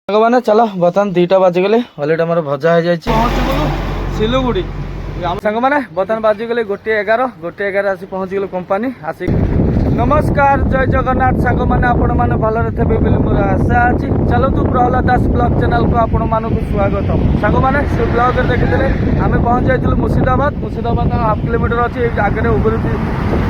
सागवान चल बर्तमान 2टा बाजिगले अलरेडी आम भजा हो जाए सिलुगुड़ी सांग मैंने बर्तमान बाजिगले 1:11 आसी पहुँचीगलु कंपानी आसी नमस्कार जय जगन्नाथ सांग मैंने आपण मैंने भलरे थे बोली मोर आशा अच्छी चलतु प्रहलाद दास ब्लॉग चैनल को आपण मानक स्वागत सांग मैंने से ब्लॉग देखते आम पहुँच जाइलु मुर्शिदाबाद 1/2 किलोमीटर अच्छी आगे ओवर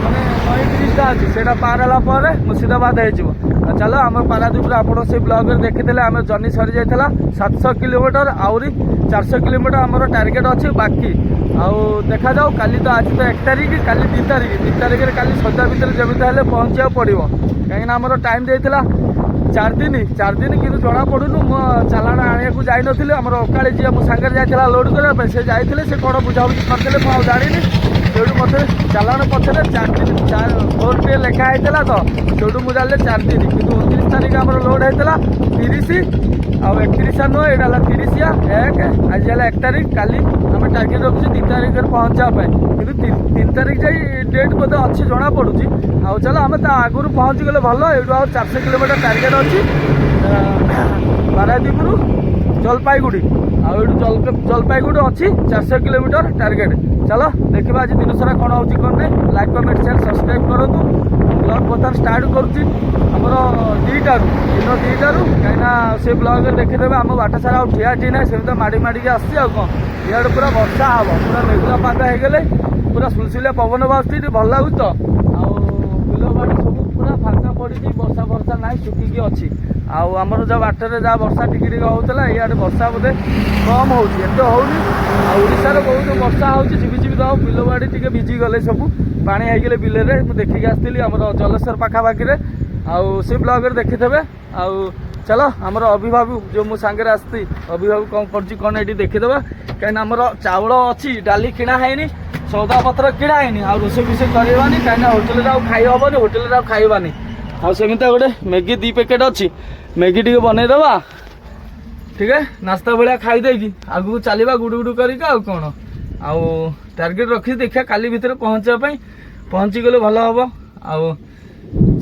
मैंने 9 अच्छी से पार है मुर्शिदाबाद हो चलो आम पारादीप आप से ब्लॉग देखते आम जर्नी सरी जाता 700 किलोमीटर आहरी 400 किलोमीटर आम टार्गेट अच्छी बाकी आउ देखा जाओ काली तो आज तो 1 तारिख काली 2 तारिख काली सजा भितर जमी पहुँचा पड़ो कहीं आम टाइम देता 4 दिन कि जना पड़ूनु मो चालाण आने को जाई नी आम अकाली जी मो सांगे जाइए लोड करने से जाते से कौन बुझाबुझी करते मुझे जानी से मत चालाण पचर 4 दिन 4 डे लिखाई तो से मुझे 4 दिन कि 29 तारिख आम लोड होता 30 आउ 31 नुह यहाँ 30 1 आज 1 तारिख काली आम टार्गेट रखुचे 2 तारिख पहुँचापी कि 3 तारिख जाए डेट बोधे अच्छी जना पड़ी आउ चलो आम आगुरी पहुँची गले भल ये 400 किलोमीटर टार्गेट अच्छी पारादीप जलपाईगुड़ी आउ जलपाईगुड़ी अच्छी 400 किलोमीटर टार्गेट चलो देखा आज दिन सारा कौन होची कौन नहीं लाइक कमेंट शेयर सब्सक्राइब करूँ ब्लॉग बर्तमान स्टार्ट करुच्ची आमर 2टारू दिन 2टारू कहीं से ब्लॉग देखीदे आम बाट सारा ठिया ठी ना सेमती माड़ी माड़िकी आसी आ कौन इे पूरा वर्षा हम पूरा मेघुआ पाग होगले पूरा सुलसुलिया पवन बाजती भल लगुच तो बिल बाड़ी सब पूरा फांका पड़ी वर्षा वर्षा ना शुखिकी अच्छी आमर जहाँ बाटर जहाँ वर्षा टिके होता इे वर्षा बोधे कम होती होनी आशार बहुत वर्षा होबी तो बिल बाड़ी टे भिजी गले सब पानी होगले बिल में देखिक आसती आम जलेश्वर पाखापाखि आउ से ब्लॉग देखिथे आउ चलो आमर अभिभावक जो मो सांगे आसती अभिभावक कौन कर देखीदे कहीं आमर चाउल अच्छी डाली किणा है सौदा पत्र किणा है आ रोसे भी करवानी कहीं होटेल खाई हेनी होटेल खाइबानी आमती गोटे मैगी 2 पैकेट अच्छी मैगी टी बनईदे ठीक है नास्ता भाया खाईदे आगू चलवा गुडु गुडु कर कौन आउ टार्गेट रखी देखा काली भितर पहुँची गले भल हम आउ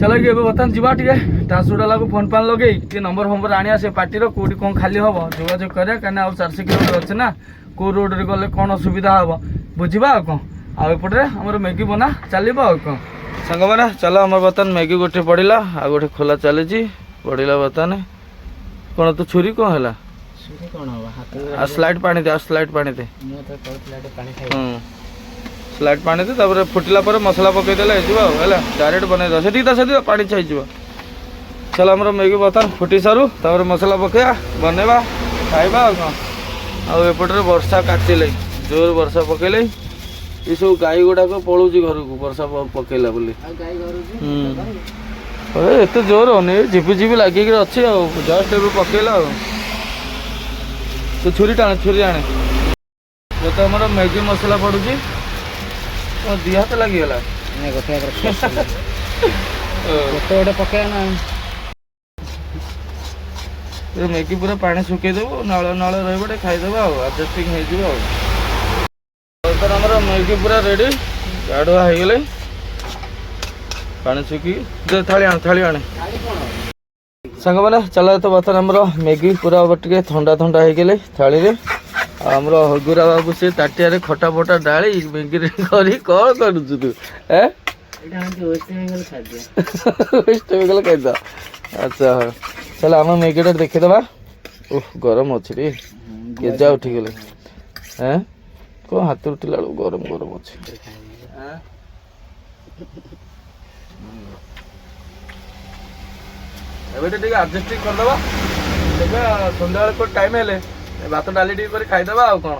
चलो कि बर्तमान जावा टे ट्रांसपोर्ट को फोन फान लगे कि नंबर फंबर आने से पार्टी कौटी कौन खाली हम जोगाजोग करें कहीं 400 किलोमीटर अच्छे ना कौ रोड रे गले कौन सुविधा हम बुझा कौन आउपटे आम मैगी बना चलो कौन सांग मैंने चलो आम बर्तमान मैगी गोटे पड़ा आ गए खोला चली पड़ा बर्तमान कौन तो छुरी कौन है स्लाइड पानी दे स्लाइड पानी दे स्लाइड पानी दे तापर फुटिला पर मसला पकईदेले है डायरेक्ट बनईद से पानी चाहिए चल आम मैगी बर्तमान फुटी सारू तापर मसला पकड़ा बनवा खाइबा आउपटे वर्षा काटिले जोर वर्षा पकईले ये सब गाई गुड़ाक पलूँ घर को वर्षा पकईला बोली एत जोर होनी झिपी झिपी लगिक अच्छी जस्ट ए पकईला तो छुरी आने जो तो आम मैगी मसला पड़ुची दी हाथ लगिगला गोटे पकड़ा मैगी पूरा पानी सुखईदेव नल नल रही खाईदेव आडजस्टिंग होमर मैगी पूरा रेडी गाढ़ुआ होगले पानी सुखी थाली आने सांग मैंने चल तो बर्तमान आम मैगी पूरा टे थंडा थंडा होगले थाली रे आमर हगुरा बाबू से ताटिया खटा फटा डाली मैगी कौन करुचु तू वेस्ट हो खाद अच्छा हाँ चल आम मैगी देखीदे ओह गरम अच्छे रे गेजा उठीगले हैं कौन हाथ उठला गरम गरम अच्छे एबे आडजस्टिंग करदे देखा सन्ध्या को टाइम है भात डाली टी खाईदे आ कौन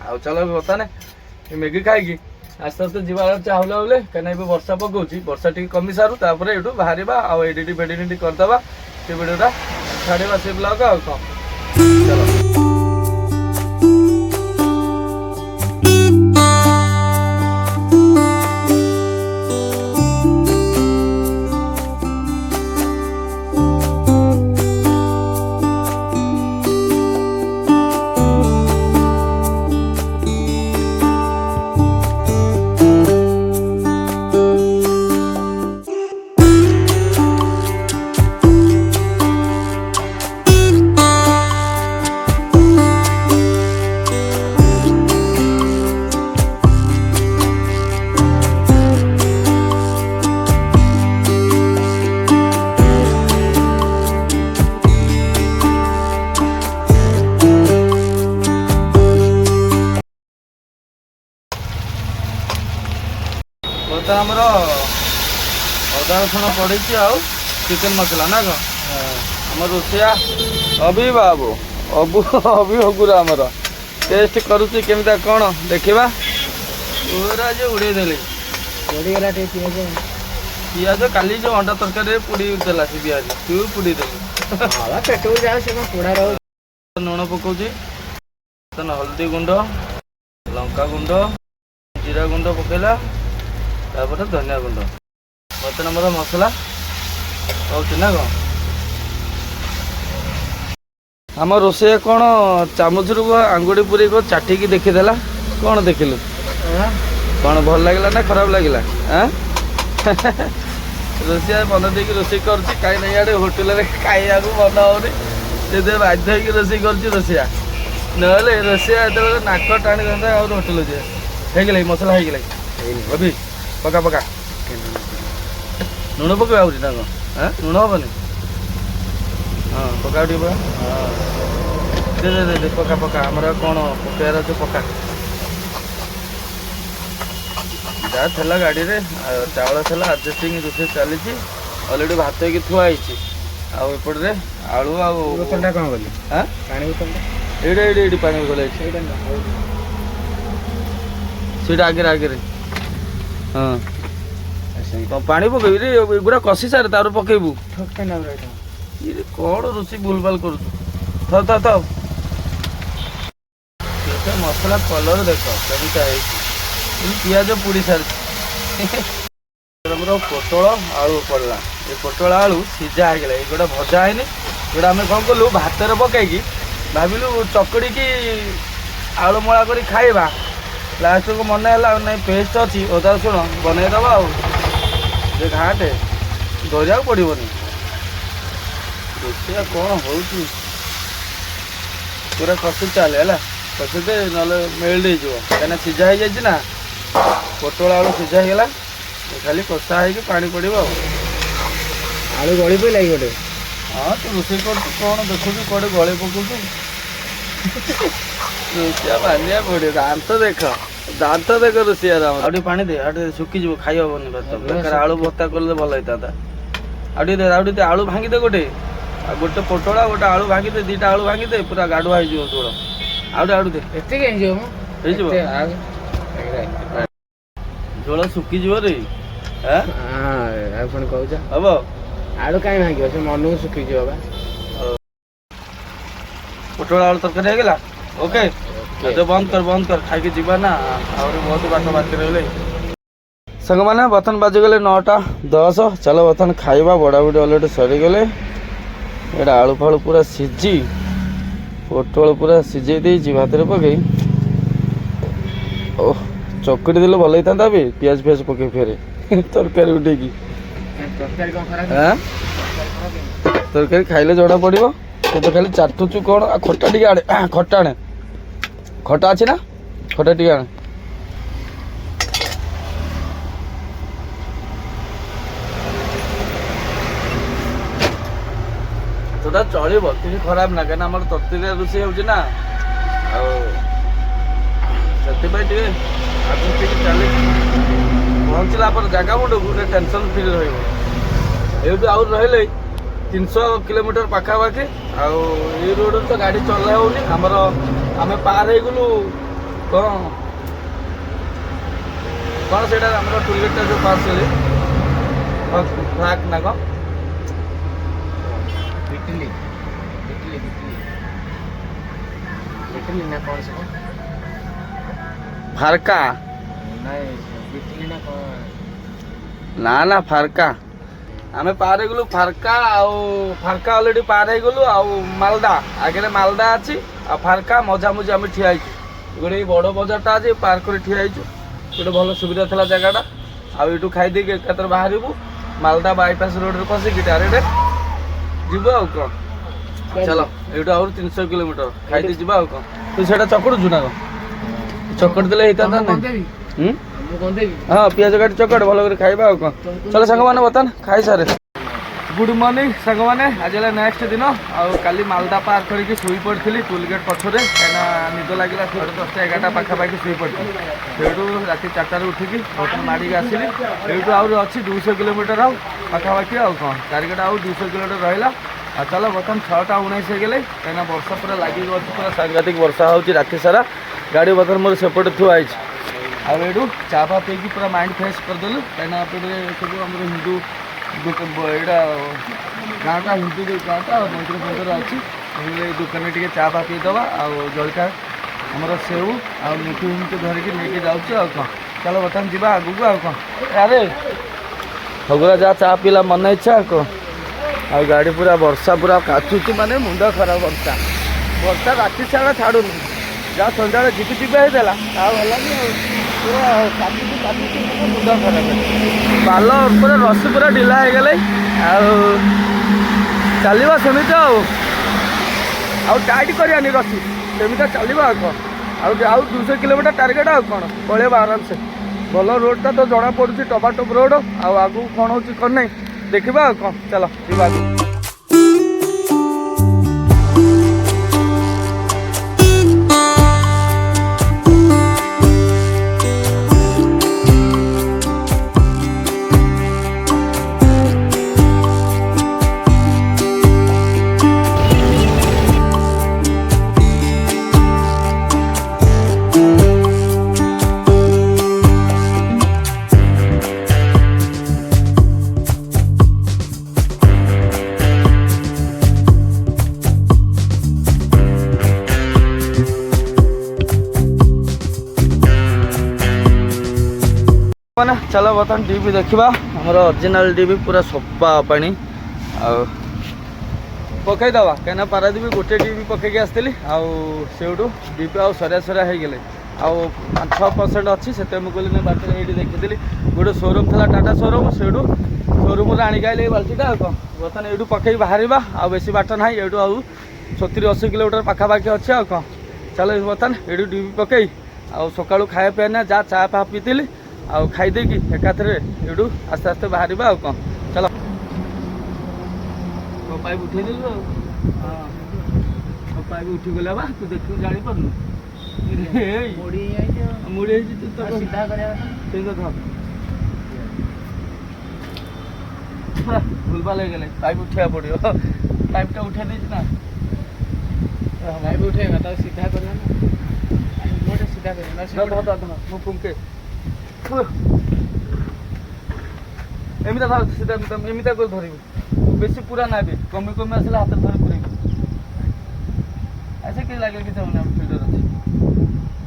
आ चलो बर्तमान मैगी खाई आस्ते आस्ते जीवा चाहूला बोले कहीं वर्षा पकाऊँ वर्षा टी कमी सारू तापर ये बाहर आउ एडिट फेडिट करदे से भिडियोटा छाड़ा से ब्लॉग आ कौन चलो। ବର୍ତ୍ତମାନ ଆମର ଅଦା ରସୁଣ ପଡ଼ିଛି ଆଉ ଚିକେନ ମସଲା ନା କ'ଣ ଆମର ରୋଷେଇଆ ଅଭି ବାବୁ ଅଭି ଆମର ଟେଷ୍ଟ କରୁଛି କେମିତା କ'ଣ ଦେଖିବା। ପୁରା ଯେ ଉଡ଼େଇ ଦେଲେ ପଡ଼ିଗଲା ଟିକେ ପିଆଜ କାଲି ଯେଉଁ ଅଣ୍ଡା ତରକାରୀରେ ପୋଡ଼ି ଦେଲା ସେ ପିଆଜ ତୁ ପୋଡ଼ି ଦେଲୁ ପେଟକୁ ଯାଉ ସେ କ'ଣ ପୋଡ଼ା ରହୁ। ଲୁଣ ପକାଉଛି, ହଳଦୀ ଗୁଣ୍ଡ, ଲଙ୍କା ଗୁଣ୍ଡ, ଜିରା ଗୁଣ୍ଡ ପକେଇଲା, ତାପରେ ଧନିଆ ଗୁଣ୍ଡ। ବର୍ତ୍ତମାନ ଆମର ମସଲା ହେଉଛି ନା କ'ଣ। ଆମ ରୋଷେଇଆ କ'ଣ ଚାମଚରୁ ଆଙ୍ଗୁଠି ପୁରେଇ ଚାଟିକି ଦେଖିଦେଲା। କ'ଣ ଦେଖିଲୁ? କ'ଣ ଭଲ ଲାଗିଲା ନା ଖରାପ ଲାଗିଲା? ରୋଷେଇଆ ମନ ଦେଇକି ରୋଷେଇ କରୁଛି, କାହିଁ ନା ଇଆଡ଼େ ହୋଟେଲରେ ଖାଇବାକୁ ମନ ହେଉନି, ସେଥିପାଇଁ ବାଧ୍ୟ ହେଇକି ରୋଷେଇ କରୁଛି ରୋଷେଇଆ। ନହେଲେ ରୋଷେଇଆ ଯେତେବେଳେ ନାକ ଟାଣି ଦିଅନ୍ତା ଆଉ ହୋଟେଲ ଯିବେ। ହେଇଗଲା ମସଲା ହେଇଗଲା ଅଭି ପକା ପକା ଲୁଣ ପକେଇବା ଆହୁରି ନା କ'ଣ? ଲୁଣ ହେବନି? ହଁ ପକା ଟିକେ ପକା। ଦେ ପକା ପକା ଆମର କ'ଣ ପକେଇବାର ଅଛି ପକା। ଯାହା ଥିଲା ଗାଡ଼ିରେ ଚାଉଳ ଥିଲା ଆଡଜଷ୍ଟିଂ ରୋଷେଇ ଚାଲିଛି। ଅଲରେଡ଼ି ଭାତ ହେଇକି ଥୁଆ ହେଇଛି। ଆଉ ଏପଟରେ ଆଳୁ ଆଉ ବୋତଲଟା କ'ଣ କଲି? ପାଣି ବୋତଲଟା ଏଇଠି ପାଣି ବୋତଲ ଅଛି ସେଇଟା ଆଗରେ। ହଁ ପାଣି ପକେଇବି ଏଗୁଡ଼ା କଷି ସାରେ ତାପରେ ପକେଇବୁ। କ'ଣ ରୋଷେଇ ଭୁଲଭାଲ କରୁଛୁ? ଥାଉ ମସଲା କଲର ଦେଖ କେମିତା ହେଇଛି। ପିଆଜ ପୋଡ଼ି ସାରିଛି। ଆମର ପୋଟଳ ଆଳୁ ପଡ଼ିଲା। ଏ ପୋଟଳ ଆଳୁ ସିଝା ହେଇଗଲା। ଏଗୁଡ଼ା ଭଜା ହେଇନି। ଏଗୁଡ଼ା ଆମେ କ'ଣ କଲୁ ଭାତରେ ପକାଇକି ଭାବିଲୁ ଚକଡ଼ିକି ଆଳୁ ମଳା କରି ଖାଇବା। ଲାଷ୍ଟକୁ ମନେ ହେଲା ନାଇଁ ପେଷ୍ଟ ଅଛି ଅଦା ରସୁଣ ବନେଇଦେବା ଆଉ ସେ ଘାଟେ ଧରିବାକୁ ପଡ଼ିବନି। ରୋଷେଇଆ କ'ଣ ହେଉଛି ପୁରା କଷି ଚାଲେ ହେଲା। କଷିଦେ ନହେଲେ ମେଲ୍ଟ ହେଇଯିବ, କାହିଁକିନା ସିଝା ହେଇଯାଇଛି ନା। ପୋଟଳ ଆଳୁ ସିଝା ହେଇଗଲା, ଖାଲି କଷା ହେଇକି ପାଣି ପଡ଼ିବ ଆଉ। ଆଳୁ ଗଳି ପଇଲା ଗୋଟେ। ହଁ ତୁ ରୋଷେଇ କରୁଛୁ କ'ଣ ଦେଖୁଛୁ କୁଆଡ଼େ ଗଳି ପକଉଛୁ। ରୋଷେଇଆ ମାନିବାକୁ ପଡ଼ିବ। ଦାନ୍ତ ଦେଖ ରୋଷେଇଆର। ଆଉ ଟିକେ ପାଣି ଦେ, ଆଉ ଟିକେ ଶୁଖିଯିବ ଖାଇ ହେବନି ଭାତ। ଆଳୁ ଭର୍ତ୍ତା କଲେ ଭଲ ହେଇଥାନ୍ତା। ଆଉ ଟିକେ ଆଳୁ ଭାଙ୍ଗିଦେ ଗୋଟେ। ଆଉ ଗୋଟେ ପୋଟଳ ଗୋଟେ ଆଳୁ ଭାଙ୍ଗିଦେ, ଦୁଇଟା ଆଳୁ ଭାଙ୍ଗିଦେ, ପୁରା ଗାଢୁଆ ହେଇଯିବ ଝୋଳ। ଆଉ ଦେ ଏତିକି ହେଇଯିବ ହେଇଯିବ ଝୋଳ ଶୁଖିଯିବ ରେ। ଆଉ ପୁଣି କହୁଛ ହବ ଆଳୁ କାହିଁ ଭାଙ୍ଗିବ, ସେ ମନକୁ ଶୁଖିଯିବ ବା। ପୋଟଳ ଆଳୁ ତରକାରୀ ହେଇଗଲା। ଓକେ ବନ୍ଦ କର ଖାଇକି ଯିବା ନା, ଆହୁରି ବହୁତ ବାଟ ବାକି ରହିଲେ। ସାଙ୍ଗମାନେ ବର୍ତ୍ତମାନ ବାଜିଗଲେ 9:10। ଚାଲ ବର୍ତ୍ତମାନ ଖାଇବା। ବଢ଼ାବୁଢ଼ି ଅଲରେଡ଼ି ସରିଗଲେ। ଏଇଟା ଆଳୁ ଫାଳୁ ପୁରା ସିଝି ପୋଟଳ ପୁରା ସିଝେଇ ଦେଇଛି ଭାତରେ ପକେଇ। ଓ ଚକୁଡ଼ି ଦେଲେ ଭଲ ହେଇଥାନ୍ତା ବି, ପିଆଜ ପକେଇ ଫେରେ ତରକାରୀ ଉଠେଇକି। ତରକାରୀ ଖାଇଲେ ଜଣା ପଡ଼ିବ। ତୁ ତ ଖାଲି ଚାଟୁଛୁ କ'ଣ? ଖଟା ଟିକେ ଆଣେ, ଖଟା ଆଣେ। ଖଟା ଅଛି ନା? ଖଟା ଟିକେ ଆଣେ। ସେଟା ଚଳିବ, କିଛି ଖରାପ ନା, କାହିଁକିନା ଆମର ତରତରିଆ ରୋଷେଇ ହେଉଛି ନା। ଆଉ ସେଥିପାଇଁ ଟିକେ ଆଗକୁ ଟିକେ ଚାଲିଛି। ପହଞ୍ଚିଲା ପରେ ଜାଗା ମୁଣ୍ଡକୁ ଗୋଟେ ଟେନସନ୍ ଫ୍ରି ରହିବ। ଏଇଠୁ ଆହୁରି ରହିଲେ 300 କିଲୋମିଟର ପାଖାପାଖି। ଆଉ ଏଇ ରୋଡ଼ରେ ତ ଗାଡ଼ି ଚଲା ହେଉନି। ଆମେ ପାର ହେଇଗଲୁ କ'ଣ ସେଇଟା ଆମର ଟୁଲଗେଟ୍ଟା ଯେଉଁ ପାସ୍ କଲି ଫ୍ଲାକ୍ ନା କ'ଣ फारका ना फारका आम पार गलु फारका फारका अलरेडी पार हो गलु मालदा आगे मालदा अच्छी फारका मझा मुझे आम ठिया गोटे बड़ बजारटा आज पार कर ठिया गोटे भल सुविधा था जगटा आठू खाईदे एकातर बाहर मालदा बाईपास रोड पशिकी डायरेक्ट जीव आ कौन चलो ये 300 किलोमीटर खाई जी कौन तू से चकड़ू ना चकड़ दे हाँ पिज काटी चकड़ भल कर खाଇବା कौन चलो सांग मैंने बता खाई सारे गुड मॉर्निंग सांग मैंने आज नेक्स्ट दिन आली मालदा पार करके शुई पड़ी टोलगेट पछरे कहीं निद लगे 10टा 11टा पाखापाखि शुई पड़ी से राति 4टार उठिकी बर्तमान माड़ी आसली ये आउरी अच्छी 200 किलोमीटर आउ पाखापाखि आउ कौन टार्गेट आउ 200 किलोमीटर रहा आ चलो बर्तमान 6टा 19 गले कहीं वर्षा पूरा लगे पूरा सांघातिक वर्षा हो राति सारा गाड़ी बर्तमान मोर सेपटे थुआई आउ चा फा पीकी पूरा माइंड फ्रेश करदेलु कहीं सब आम हिंदू यहाँ गाँटा हिंदू गाँटा मंदिर फंदिर अच्छी दुकान टे चा फा पीदबा आलका आमर सेऊ आ मिठू हिमटू धरिकी लेके जाऊँ कौन चलो बर्तमान जी आगू कौन अरे हगुरा जहाँ चा पीला मन इच्छा कौन आ गाड़ी पूरा वर्षा पूरा काचुची माने मुंड खराब वर्षा वर्षा राति सारा छाड़ू जहाँ सन्ध्या झिपी झिपी होता पूरा काचुची मुंड खराब पाल पूरा रसी पूरा ढिला हो गले चलवा सेमती टाइट करानी रसी सेमती चलवा आउ 200 किलोमीटर टार्गेट आउ कौन पलैब आराम से भल रोडटा तो जना पड़ी टपाटप रोड आगू कौन हो कौन नहीं देखा कौन चलो जी आगू मैंने चलो बर्तमान डीबी देखा आमर ओरिजिनल डीबी पूरा सफा पानी पकईदवा कहीं पारादीप गोटे डीबी पकईकी आसती आउटू डीपी आउ सरिया सरिया हो गले आउ 5-6% अच्छी से मुझे बाटे ये देखी गोटे शोरूम था टाटा शोरूम से शोरूम आणिक आइले बाल्टीटा कौन बर्तमान ये पकई बाहर आ बेसी बाट ना ये आउ 70-80 किलोमीटर पाखापाखि अच्छे आ कौन चलो बर्तमान ये डीबी पकई आउ सका खाया पीना जहाँ चा फा पीती आउ खाईदे कि एकाथरे एडू आस्ते आस्ते बाहर आ कौन चलो पाइप उठे देलु पाइप उठी गला बा तू देखू जानी परनु मुड़ी तू तो सीधा भूलभाल हो गले पाइप उठा पड़ो पाइपटा उठे दे ना पाइप उठेगा सीधा करना सीधा करना मुझे एमती धर सीधा एमती कर धर बेसी पूरा ना भी कमी कमी आसला हाथ धर पूरे ऐसे कि लगे कि फिल्टर अच्छे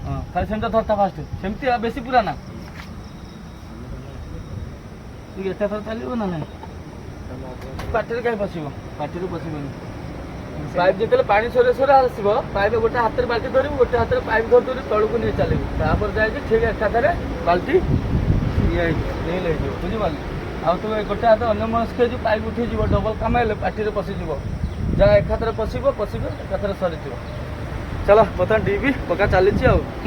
हाँ खाली सेमती धरता फास्ट सेमती बेसी पूरा ना एट थर चलो ना नहीं पार्टी कहीं पशब पार्टी पशबनी पाइप जिते पानी सरे सरे आसो पाइप गोटे हाथ में बाल्टी धरबू गोटे हाथ में पाइप धर तलू को नहीं चलू तापर जाए ठीक एकाथरे बाल्टी ये बुझिपार आउ तुम गोटे हाथ अन्य मनस्क जो पाइप उठी डबल कम हेल्ले पार्टी पशिज जहाँ एकाथरे पशब एकाथरे सरी चलो बर्तमान डीबी पका चली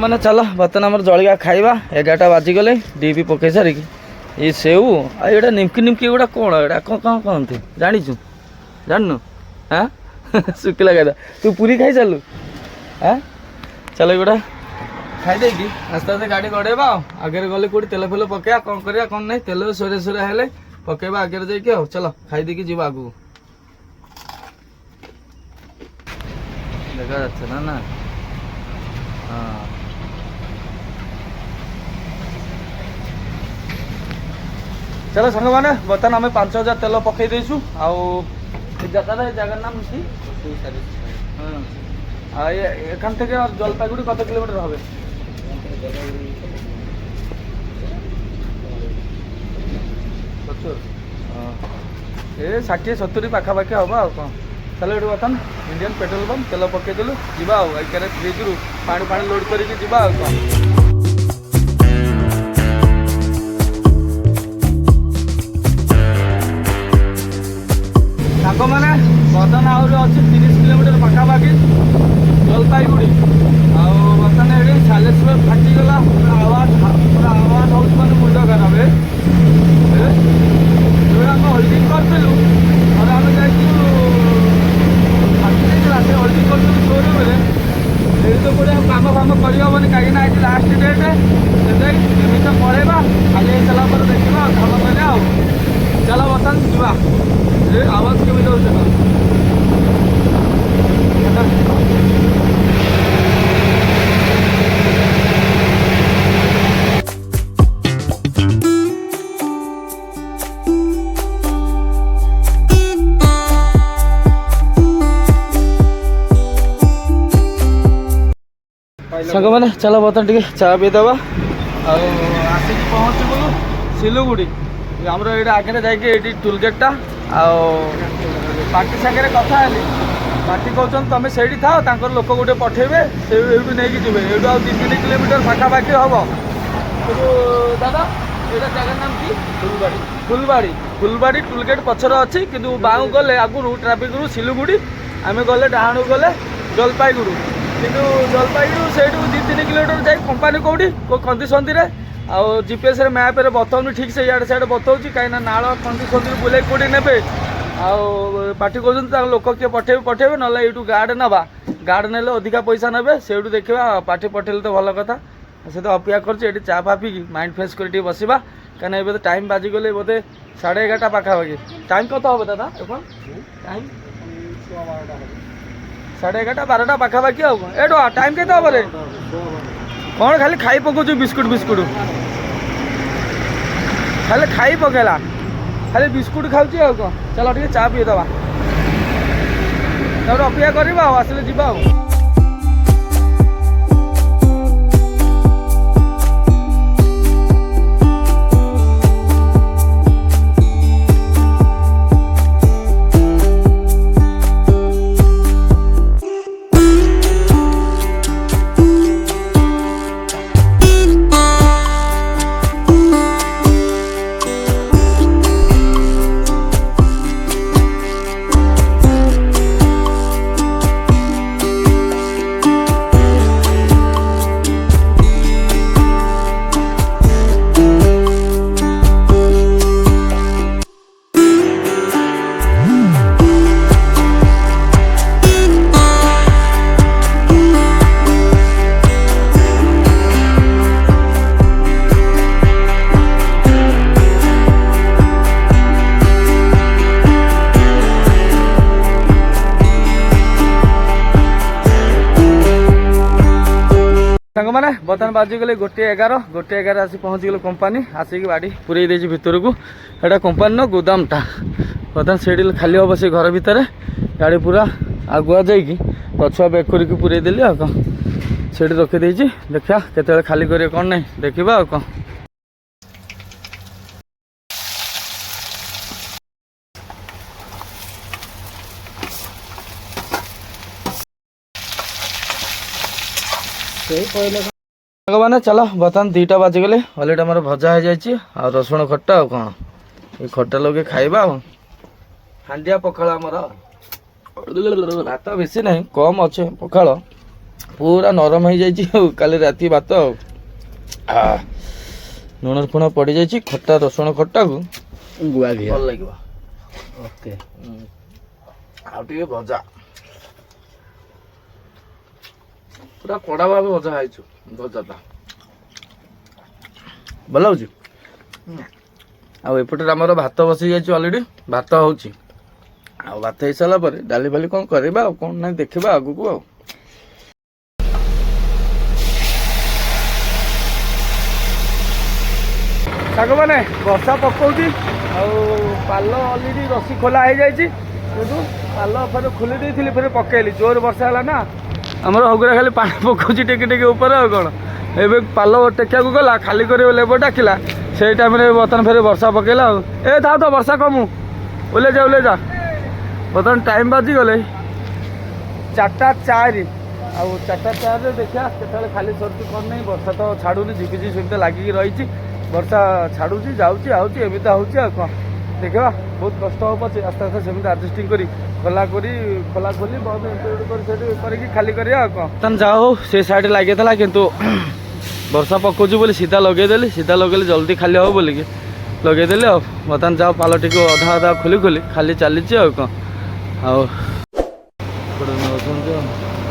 मैंने चलो बर्तमान आम जलिया खाइबा 11टा बाजिगले डीबी पकई सारिकी ये सेऊ आ निमकी निमकी गुड़ा कौन एटा कौन कौन कहते जाचु जानू हाँ शुक्ला कहता तू पूरी खाई चलू हाँ चलो गुड़ा खाईदे कि आस्ते आस्ते गाड़ी गड़ेबा आगे गले कौटी तेल फेल पकड़ा कौन करा कौन नहीं तेल सोरे सोरे हेले पकेबा आगे जाइए चलो खाईदे कि जीवा आगू देखा जाच्छे ना ना हाँ चलो सांग मैंने बर्तमान आम 5000 तेल पकई देसु जगह नाम की एखान जलपाईगुड़ी कत किलोमीटर হবে ए 60-70 पाखापाखि हम आ कौन चलो ये बर्तमान इंडियन पेट्रोल पंप तेल पकईदेलु जा फ्रिज रू पा लोड करके जा कौन सांग मैंने बर्तमान आहरी अच्छी 30 किलोमीटर पाखापाखि जलपाईगुड़ी बर्तमान ये सालेश्वर फाटीगला पूरा आवाज हो मुंड खराब आम होल्डिंग करूँ ଲେଟ୍ ଏମିତି ପଳେଇବା ଖାଲି ହେଇସାରିଲା ପରେ ଦେଖିବା ଭଲ କହିଲେ ଆଉ ଚାଲ ବର୍ତ୍ତମାନ ଯିବା ଆୱାଜ କେମିତି ହଉଛି ସାଙ୍ଗମାନେ ଚାଲ ବର୍ତ୍ତମାନ ଟିକେ ଚା ପିଇଦେବା ଆଉ ଆସିକି ପହଞ୍ଚିଗଲୁ ସିଲୁଗୁଡ଼ି ଆମର ଏଇଟା ଆଗରେ ଯାଇକି ଏଇଠି ଟୁଲଗେଟ୍ଟା ଆଉ ପାର୍ଟି ସାଙ୍ଗରେ କଥା ହେଲି ପାର୍ଟି କହୁଛନ୍ତି ତମେ ସେଇଠି ଥାଅ ତାଙ୍କର ଲୋକ ଗୋଟେ ପଠେଇବେ ସେ ଏଇଠୁ ନେଇକି ଯିବେ ଏଇଠୁ ଆଉ 2-3 କିଲୋମିଟର ପାଖାପାଖି ହେବ କିନ୍ତୁ ଦାଦା ଏଇଟା ଜାଗାର ନାମ କି ଫୁଲବାଡ଼ି ଟୁଲଗେଟ୍ ପଛରେ ଅଛି କିନ୍ତୁ ବାଁକୁ ଗଲେ ଆଗରୁ ଟ୍ରାଫିକରୁ ସିଲୁଗୁଡ଼ି ଆମେ ଗଲେ ଡାହାଣକୁ ଗଲେ ଜଲପାଇଗୁଡ଼ି କିନ୍ତୁ ଜଲପାଇଗୁଡ଼ି ସେଇଠୁ 2-3 କିଲୋମିଟର ଯାଇ କମ୍ପାନୀ କେଉଁଠି କନ୍ଦିସନ୍ଦିରେ ଆଉ ଜିପିଏସ୍ରେ ମ୍ୟାପ୍ରେ ବତାଉନି ଠିକ୍ ସେ ଇଆଡ଼େ ସିଆଡ଼େ ବତାଉଛି କାହିଁକିନା ନାଳ କନ୍ଦିସନ୍ଦିରେ ବୁଲେଇ କେଉଁଠି ନେବେ ଆଉ ପାର୍ଟି କହୁଛନ୍ତି ତାଙ୍କ ଲୋକ କିଏ ପଠେଇବେ ନହେଲେ ଏଇଠୁ ଗାର୍ଡ଼ ନେବା ଗାର୍ଡ଼ ନେଲେ ଅଧିକା ପଇସା ନେବେ ସେଇଠୁ ଦେଖିବା ପାର୍ଟି ପଠେଇଲେ ତ ଭଲ କଥା ସେ ତ ଅପେକ୍ଷା କରୁଛି ଏଠି ଚା ଫା ପିଇକି ମାଇଣ୍ଡ ଫ୍ରେଶ୍ କରି ଟିକେ ବସିବା କାହିଁକିନା ଏବେ ତ ଟାଇମ୍ ବାଜିଗଲେ ବୋଧେ 11:30 ପାଖାପାଖି ଟାଇମ୍ କତ ହେବ ଦାଦା এখন ଟାଇମ୍ 11:30-12ଟା ପାଖାପାଖି ଆଉ ଏଠୁ ଟାଇମ୍ କେତେ ହେବ ରେ କ'ଣ ଖାଲି ଖାଇ ପକାଉଛୁ ବିସ୍କୁଟ୍ ଖାଲି ଖାଇ ପକେଇଲା ଖାଲି ବିସ୍କୁଟ୍ ଖାଉଛି ଆଉ କ'ଣ ଚାଲ ଟିକେ ଚା ପିଇଦେବା ତାପରେ ଅପେକ୍ଷା କରିବା ଆଉ ଆସିଲେ ଯିବା ଆଉ ସାଙ୍ଗମାନେ ବର୍ତ୍ତମାନ ବାଜିଗଲେ 1:11 ଆସି ପହଞ୍ଚିଗଲୁ କମ୍ପାନୀ ଆସିକି ଗାଡ଼ି ପୁରେଇ ଦେଇଛି ଭିତରକୁ ଏଇଟା କମ୍ପାନୀର ଗୋଦାମଟା ବର୍ତ୍ତମାନ ସେଇଠି ଖାଲି ହେବ ସେ ଘର ଭିତରେ ଗାଡ଼ି ପୁରା ଆଗୁଆ ଯାଇକି ପଛୁଆ ବ୍ୟାକ୍ କରିକି ପୁରେଇ ଦେଲି ଆଉ କ'ଣ ସେଇଠି ରଖିଦେଇଛି ଦେଖିବା କେତେବେଳେ ଖାଲି କରିବେ କ'ଣ ନାହିଁ ଦେଖିବା ଆଉ କ'ଣ ସାଙ୍ଗମାନେ ଚାଲ ବର୍ତ୍ତମାନ 2ଟା ବାଜିଗଲେ ଅଲରେଡ଼ି ଆମର ଭଜା ହେଇଯାଇଛି ଆଉ ରସୁଣ ଖଟା ଆଉ କ'ଣ ଏଇ ଖଟା ଲଗେଇ ଖାଇବା ଆଉ ହାଣ୍ଡିଆ ପଖାଳ ଆମର ଭାତ ବେଶୀ ନାହିଁ କମ୍ ଅଛି ପଖାଳ ପୁରା ନରମ ହେଇଯାଇଛି ଆଉ କାଲି ରାତି ଭାତ ଆଉ ଲୁଣ ଫୁଣ ପଡ଼ିଯାଇଛି ଖଟା ରସୁଣ ଖଟାକୁ ଗୁଆ ଘିଅ ଭଲ ଲାଗିବ ଓକେ ଆଉ ଟିକେ ଭଜା ପୁରା କଡ଼ା ଭାବେ ଭଜା ହେଇଛୁ ଭଜାଟା ଭଲ ହେଉଛି ଆଉ ଏପଟରେ ଆମର ଭାତ ବସିଯାଇଛି ଅଲରେଡ଼ି ଭାତ ହେଉଛି ଆଉ ଭାତ ହେଇସାରିଲା ପରେ ଡାଲି ଫାଲି କ'ଣ କରିବା ଆଉ କ'ଣ ନାହିଁ ଦେଖିବା ଆଗକୁ ଆଉ ସାଙ୍ଗମାନେ ବର୍ଷା ପକାଉଛି ଆଉ ପାଲ ଅଲରେଡ଼ି ରସି ଖୋଲା ହେଇଯାଇଛି କିନ୍ତୁ ପାଲ ଫେରେ ଖୋଲି ଦେଇଥିଲି ଫେରେ ପକେଇଲି ଜୋର ବର୍ଷା ହେଲା ନା ଆମର ହଗୁରା ଖାଲି ପାଣି ପକାଉଛି ଟିକେ ଉପରେ ଆଉ କ'ଣ ଏବେ ପାଲ ଟେକିବାକୁ ଗଲା ଖାଲି କରିବ ଲେବର ଡାକିଲା ସେଇ ଟାଇମ୍ରେ ବର୍ତ୍ତମାନ ଫେରେ ବର୍ଷା ପକେଇଲା ଆଉ ଥାଉ ତ ବର୍ଷା କମୁ ଓହ୍ଲେଇ ଯା ବର୍ତ୍ତମାନ ଟାଇମ୍ ବାଜିଗଲେ 4:04 ଆଉ 4:04ରେ ଦେଖିବା କେତେବେଳେ ଖାଲି ସରୁଛି କ'ଣ ନାହିଁ ବର୍ଷା ତ ଛାଡ଼ୁନି ଝିପିଝିପି ସେମିତି ଲାଗିକି ରହିଛି ବର୍ଷା ଛାଡ଼ୁଛି ଯାଉଛି ଆଉଛି ଏମିତି ହେଉଛି ଆଉ କ'ଣ ଦେଖିବା ବହୁତ କଷ୍ଟ ହେବ ପଛେ ଆସ୍ତେ ଆସ୍ତେ ସେମିତି ଆଡ଼ଜଷ୍ଟିଂ କରି ଖୋଲା ଖୋଲି ବନ୍ଦ କରି ସେଠି କରିକି ଖାଲି କରିବା ଆଉ କ'ଣ ତାହେଲେ ଯାହା ହଉ ସେ ସାଇଡ଼୍ ଲାଗିଥିଲା କିନ୍ତୁ ବର୍ଷା ପକାଉଛି ବୋଲି ସିଧା ଲଗେଇଦେଲି ସିଧା ଲଗେଇଲେ ଜଲ୍ଦି ଖାଲି ହେବ ବୋଲିକି ଲଗେଇଦେଲି ଆଉ ବର୍ତ୍ତମାନ ଯାଉ ପାଲ ଟିକେ ଅଧା ଖୋଲି ଖାଲି ଚାଲିଛି ଆଉ କ'ଣ ଆଉ ନେଉଛନ୍ତି ଆଉ